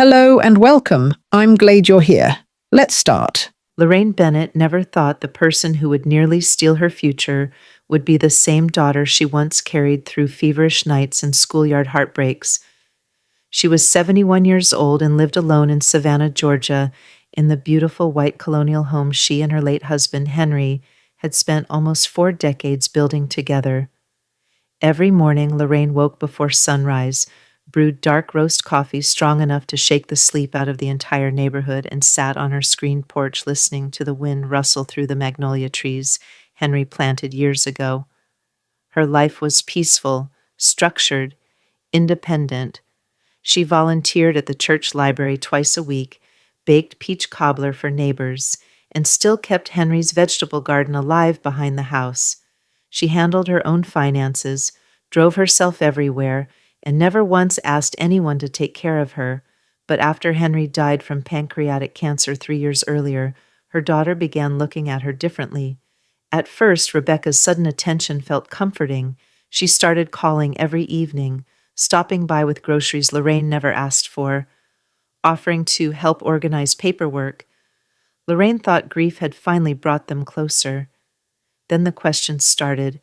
Hello and welcome. I'm glad you're here. Let's start. Lorraine Bennett never thought the person who would nearly steal her future would be the same daughter she once carried through feverish nights and schoolyard heartbreaks. She was 71 years old and lived alone in Savannah, Georgia, in the beautiful white colonial home she and her late husband, Henry, had spent almost 4 decades building together. Every morning, Lorraine woke before sunrise, brewed dark roast coffee strong enough to shake the sleep out of the entire neighborhood, and sat on her screened porch listening to the wind rustle through the magnolia trees Henry planted years ago. Her life was peaceful, structured, independent. She volunteered at the church library twice a week, baked peach cobbler for neighbors, and still kept Henry's vegetable garden alive behind the house. She handled her own finances, drove herself everywhere, and never once asked anyone to take care of her. But after Henry died from pancreatic cancer 3 years earlier, her daughter began looking at her differently. At first, Rebecca's sudden attention felt comforting. She started calling every evening, stopping by with groceries Lorraine never asked for, offering to help organize paperwork. Lorraine thought grief had finally brought them closer. Then the questions started.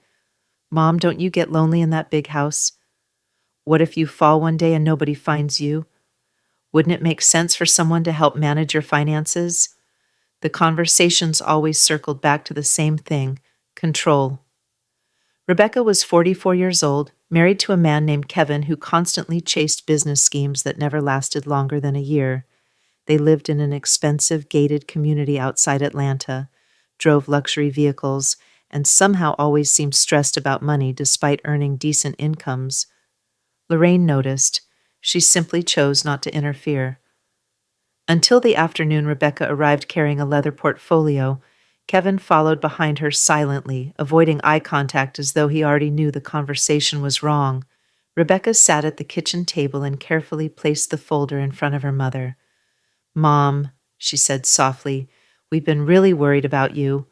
Mom, don't you get lonely in that big house? What if you fall one day and nobody finds you? Wouldn't it make sense for someone to help manage your finances? The conversations always circled back to the same thing: control. Rebecca was 44 years old, married to a man named Kevin who constantly chased business schemes that never lasted longer than a year. They lived in an expensive, gated community outside Atlanta, drove luxury vehicles, and somehow always seemed stressed about money despite earning decent incomes. Lorraine noticed. She simply chose not to interfere. Until the afternoon Rebecca arrived carrying a leather portfolio, Kevin followed behind her silently, avoiding eye contact as though he already knew the conversation was wrong. Rebecca sat at the kitchen table and carefully placed the folder in front of her mother. "Mom," she said softly, "we've been really worried about you."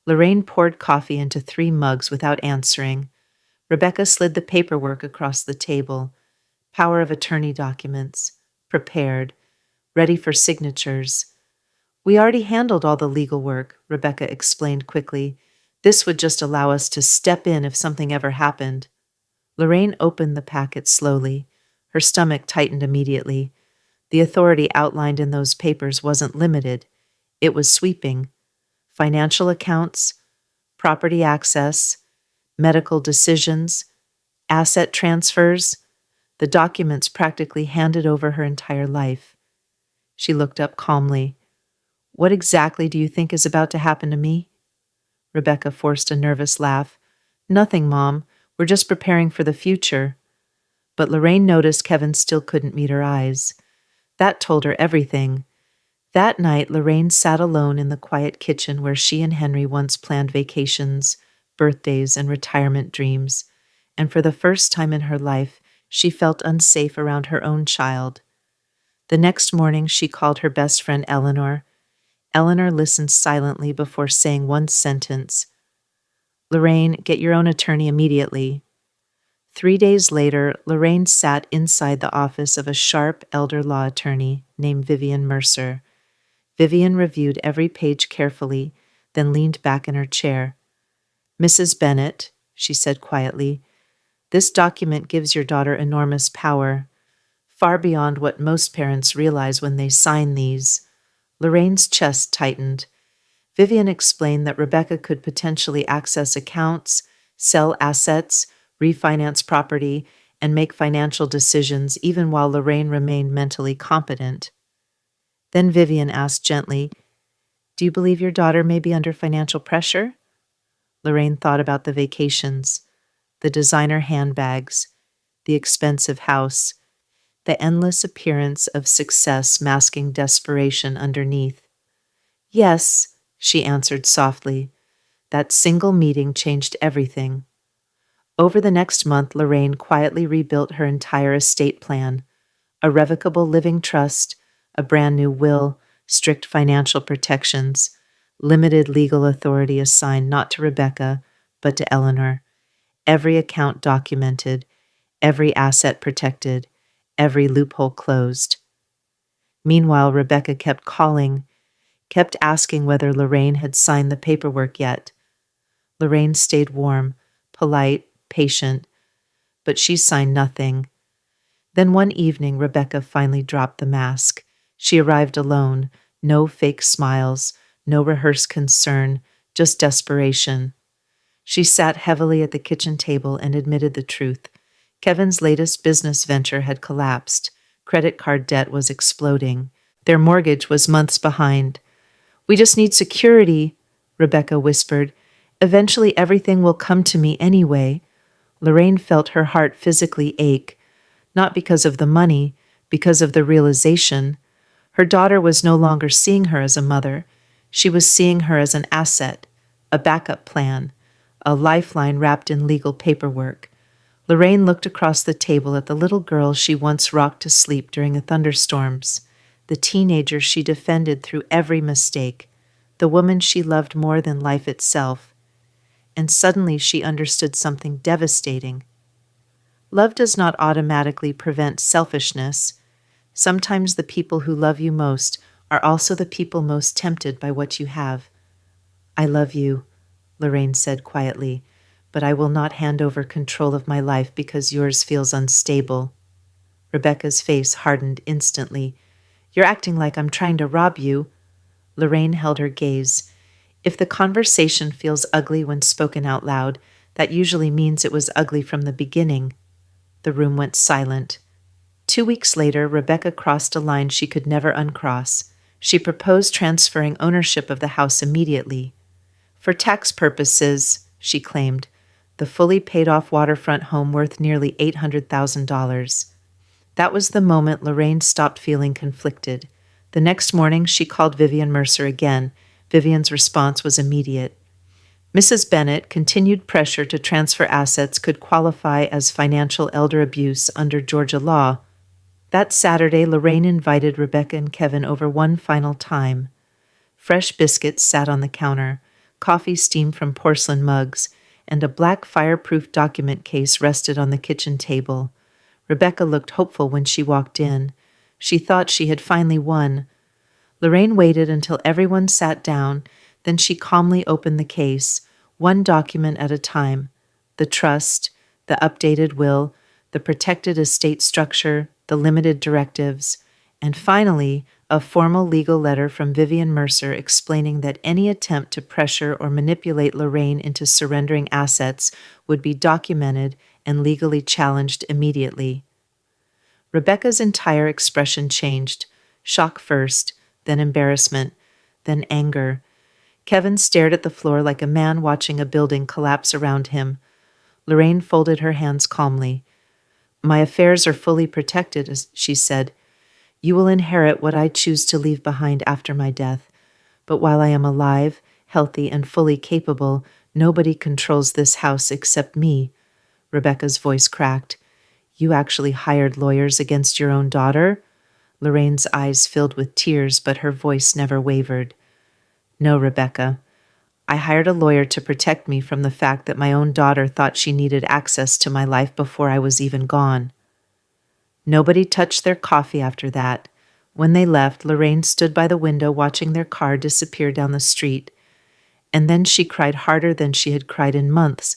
Lorraine poured coffee into 3 mugs without answering. Rebecca slid the paperwork across the table. Power of attorney documents. Prepared. Ready for signatures. "We already handled all the legal work," Rebecca explained quickly. "This would just allow us to step in if something ever happened." Lorraine opened the packet slowly. Her stomach tightened immediately. The authority outlined in those papers wasn't limited. It was sweeping. Financial accounts, property access, medical decisions, asset transfers. The documents practically handed over her entire life. She looked up calmly. "What exactly do you think is about to happen to me?" Rebecca forced a nervous laugh. "Nothing, Mom. We're just preparing for the future." But Lorraine noticed Kevin still couldn't meet her eyes. That told her everything. That night, Lorraine sat alone in the quiet kitchen where she and Henry once planned vacations, birthdays, and retirement dreams. And for the first time in her life, she felt unsafe around her own child. The next morning, she called her best friend Eleanor. Eleanor listened silently before saying one sentence. "Lorraine, get your own attorney immediately." 3 days later, Lorraine sat inside the office of a sharp elder law attorney named Vivian Mercer. Vivian reviewed every page carefully, then leaned back in her chair. "Mrs. Bennett," she said quietly, "this document gives your daughter enormous power, far beyond what most parents realize when they sign these." Lorraine's chest tightened. Vivian explained that Rebecca could potentially access accounts, sell assets, refinance property, and make financial decisions even while Lorraine remained mentally competent. Then Vivian asked gently, "Do you believe your daughter may be under financial pressure?" Lorraine thought about the vacations, the designer handbags, the expensive house, the endless appearance of success masking desperation underneath. "Yes," she answered softly. That single meeting changed everything. Over the next month, Lorraine quietly rebuilt her entire estate plan: a revocable living trust, a brand new will, strict financial protections, limited legal authority assigned not to Rebecca, but to Eleanor, every account documented, every asset protected, every loophole closed. Meanwhile, Rebecca kept calling, kept asking whether Lorraine had signed the paperwork yet. Lorraine stayed warm, polite, patient, but she signed nothing. Then one evening, Rebecca finally dropped the mask. She arrived alone, no fake smiles, no rehearsed concern, just desperation. She sat heavily at the kitchen table and admitted the truth. Kevin's latest business venture had collapsed. Credit card debt was exploding. Their mortgage was months behind. "We just need security," Rebecca whispered. "Eventually everything will come to me anyway." Lorraine felt her heart physically ache, not because of the money, because of the realization. Her daughter was no longer seeing her as a mother. She was seeing her as an asset, a backup plan, a lifeline wrapped in legal paperwork. Lorraine looked across the table at the little girl she once rocked to sleep during the thunderstorms, the teenager she defended through every mistake, the woman she loved more than life itself. And suddenly she understood something devastating. Love does not automatically prevent selfishness. Sometimes the people who love you most are also the people most tempted by what you have. "I love you," Lorraine said quietly, "but I will not hand over control of my life because yours feels unstable." Rebecca's face hardened instantly. "You're acting like I'm trying to rob you." Lorraine held her gaze. If the conversation feels ugly when spoken out loud, that usually means it was ugly from the beginning. The room went silent. 2 weeks later, Rebecca crossed a line she could never uncross. She proposed transferring ownership of the house immediately. For tax purposes, she claimed, the fully paid-off waterfront home worth nearly $800,000. That was the moment Lorraine stopped feeling conflicted. The next morning, she called Vivian Mercer again. Vivian's response was immediate. Mrs. Bennett continued pressure to transfer assets could qualify as financial elder abuse under Georgia law. That Saturday, Lorraine invited Rebecca and Kevin over one final time. Fresh biscuits sat on the counter, coffee steamed from porcelain mugs, and a black fireproof document case rested on the kitchen table. Rebecca looked hopeful when she walked in. She thought she had finally won. Lorraine waited until everyone sat down, then she calmly opened the case, one document at a time: the trust, the updated will, the protected estate structure, the limited directives, and finally, a formal legal letter from Vivian Mercer explaining that any attempt to pressure or manipulate Lorraine into surrendering assets would be documented and legally challenged immediately. Rebecca's entire expression changed, shock first, then embarrassment, then anger. Kevin stared at the floor like a man watching a building collapse around him. Lorraine folded her hands calmly. "My affairs are fully protected," as she said. "You will inherit what I choose to leave behind after my death. But while I am alive, healthy, and fully capable, nobody controls this house except me." Rebecca's voice cracked. "You actually hired lawyers against your own daughter?" Lorraine's eyes filled with tears, but her voice never wavered. "No, Rebecca. I hired a lawyer to protect me from the fact that my own daughter thought she needed access to my life before I was even gone." Nobody touched their coffee after that. When they left, Lorraine stood by the window watching their car disappear down the street. And then she cried harder than she had cried in months,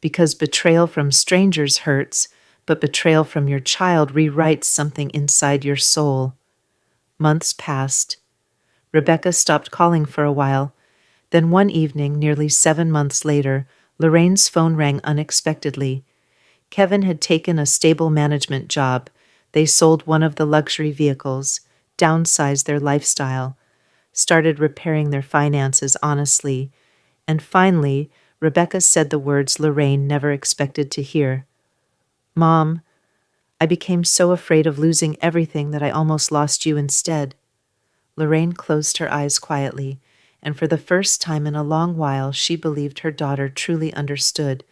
because betrayal from strangers hurts, but betrayal from your child rewrites something inside your soul. Months passed. Rebecca stopped calling for a while. Then one evening, nearly 7 months later, Lorraine's phone rang unexpectedly. Kevin had taken a stable management job. They sold one of the luxury vehicles, downsized their lifestyle, started repairing their finances honestly, and finally, Rebecca said the words Lorraine never expected to hear. "Mom, I became so afraid of losing everything that I almost lost you instead." Lorraine closed her eyes quietly, and for the first time in a long while she believed her daughter truly understood.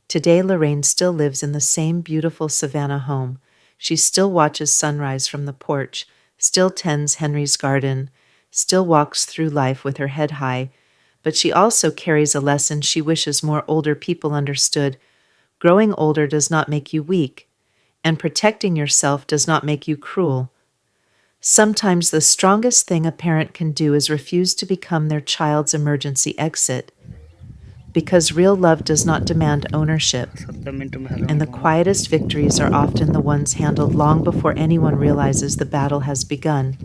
Today Lorraine still lives in the same beautiful Savannah home. She still watches sunrise from the porch, still tends Henry's garden, still walks through life with her head high, but she also carries a lesson she wishes more older people understood. Growing older does not make you weak, and protecting yourself does not make you cruel. Sometimes the strongest thing a parent can do is refuse to become their child's emergency exit, because real love does not demand ownership, and the quietest victories are often the ones handled long before anyone realizes the battle has begun.